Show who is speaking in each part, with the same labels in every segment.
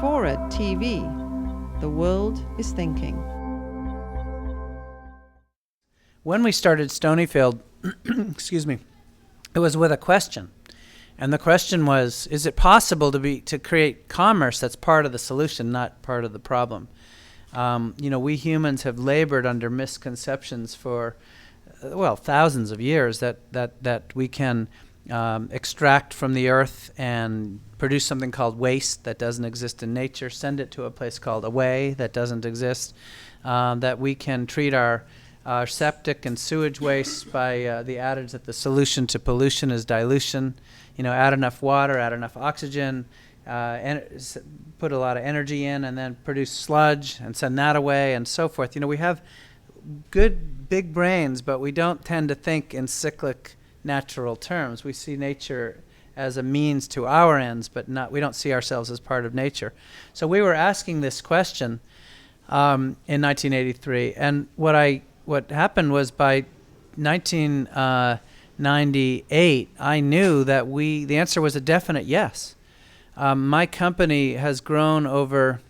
Speaker 1: FORA.tv. The world is thinking.
Speaker 2: When we started Stonyfield, excuse me, it was with a question. And the question was, is it possible to create commerce that's part of the solution, not part of the problem? We humans have labored under misconceptions for, thousands of years that we can extract from the earth and produce something called waste that doesn't exist in nature, send it to a place called away that doesn't exist, that we can treat our septic and sewage waste by the adage that the solution to pollution is dilution. Add enough water, add enough oxygen, put a lot of energy in, and then produce sludge and send that away and so forth. We have good big brains, but we don't tend to think in cyclic natural terms. We see nature as a means to our ends, but we don't see ourselves as part of nature. So we were asking this question in 1983, and what happened was by 1998, I knew that the answer was a definite yes. My company has grown over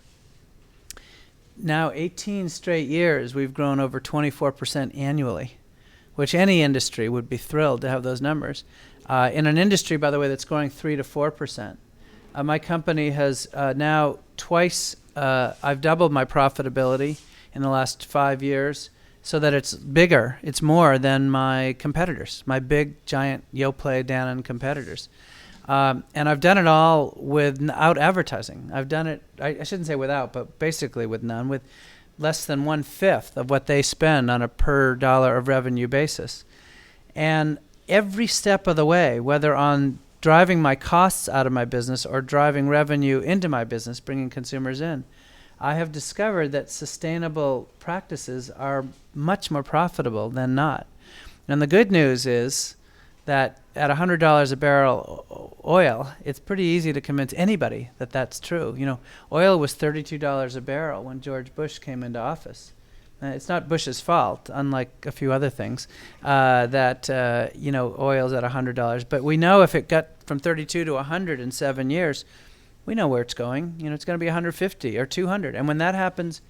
Speaker 2: now 18 straight years. We've grown over 24% annually, which any industry would be thrilled to have those numbers. In an industry, by the way, that's growing 3 to 4%. My company has now twice, I've doubled my profitability in the last 5 years, so that it's bigger, it's more than my competitors, my big, giant Yoplait, Dannon competitors. And I've done it all without advertising. I've done it, I shouldn't say without, but basically with none, with less than 1/5 of what they spend on a per dollar of revenue basis. And every step of the way, whether on driving my costs out of my business or driving revenue into my business, bringing consumers in, I have discovered that sustainable practices are much more profitable than not. And the good news is that at $100 a barrel oil, it's pretty easy to convince anybody that that's true. Oil was $32 a barrel when George Bush came into office. It's not Bush's fault, unlike a few other things, that oil's at $100. But we know if it got from 32 to 100 in 7 years, we know where it's going. It's going to be 150 or 200. And when that happens,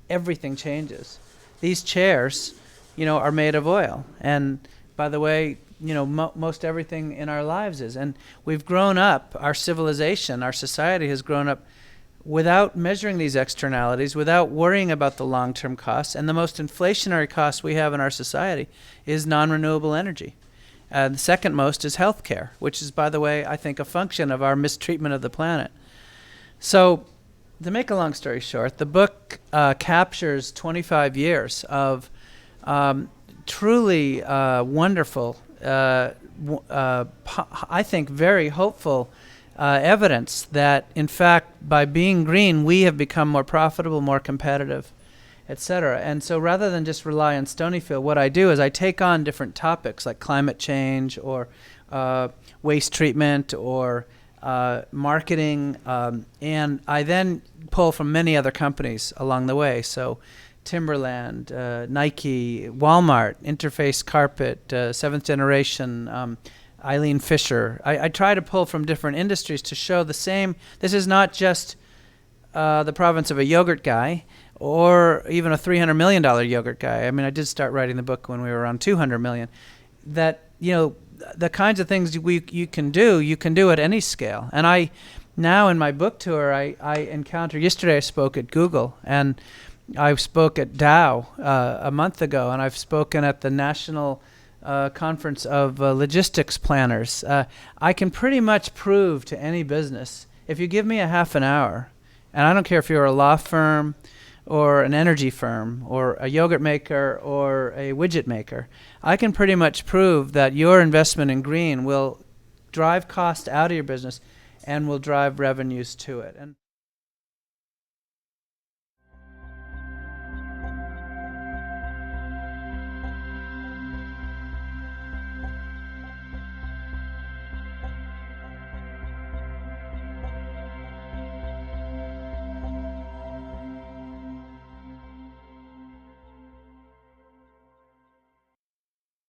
Speaker 2: everything changes. These chairs, are made of oil. And by the way, most everything in our lives is. And we've grown up, our civilization, our society has grown up without measuring these externalities, without worrying about the long-term costs. And the most inflationary cost we have in our society is non-renewable energy. The second most is healthcare, which is, by the way, I think a function of our mistreatment of the planet. So, to make a long story short, the book captures 25 years of truly wonderful, I think very hopeful evidence that, in fact, by being green, we have become more profitable, more competitive, etc. And so rather than just rely on Stonyfield, what I do is I take on different topics like climate change or waste treatment or marketing, and I then pull from many other companies along the way. So Timberland, Nike, Walmart, Interface Carpet, Seventh Generation, Eileen Fisher. I try to pull from different industries to show the same. This is not just the province of a yogurt guy or even a $300 million yogurt guy. I mean, I did start writing the book when we were around 200 million. That, the kinds of things you can do at any scale. And I now in my book tour, I encountered, yesterday I spoke at Google, and I spoke at Dow a month ago, and I've spoken at the National Conference of Logistics Planners. I can pretty much prove to any business, if you give me a half an hour, and I don't care if you're a law firm or an energy firm or a yogurt maker or a widget maker, I can pretty much prove that your investment in green will drive cost out of your business and will drive revenues to it. And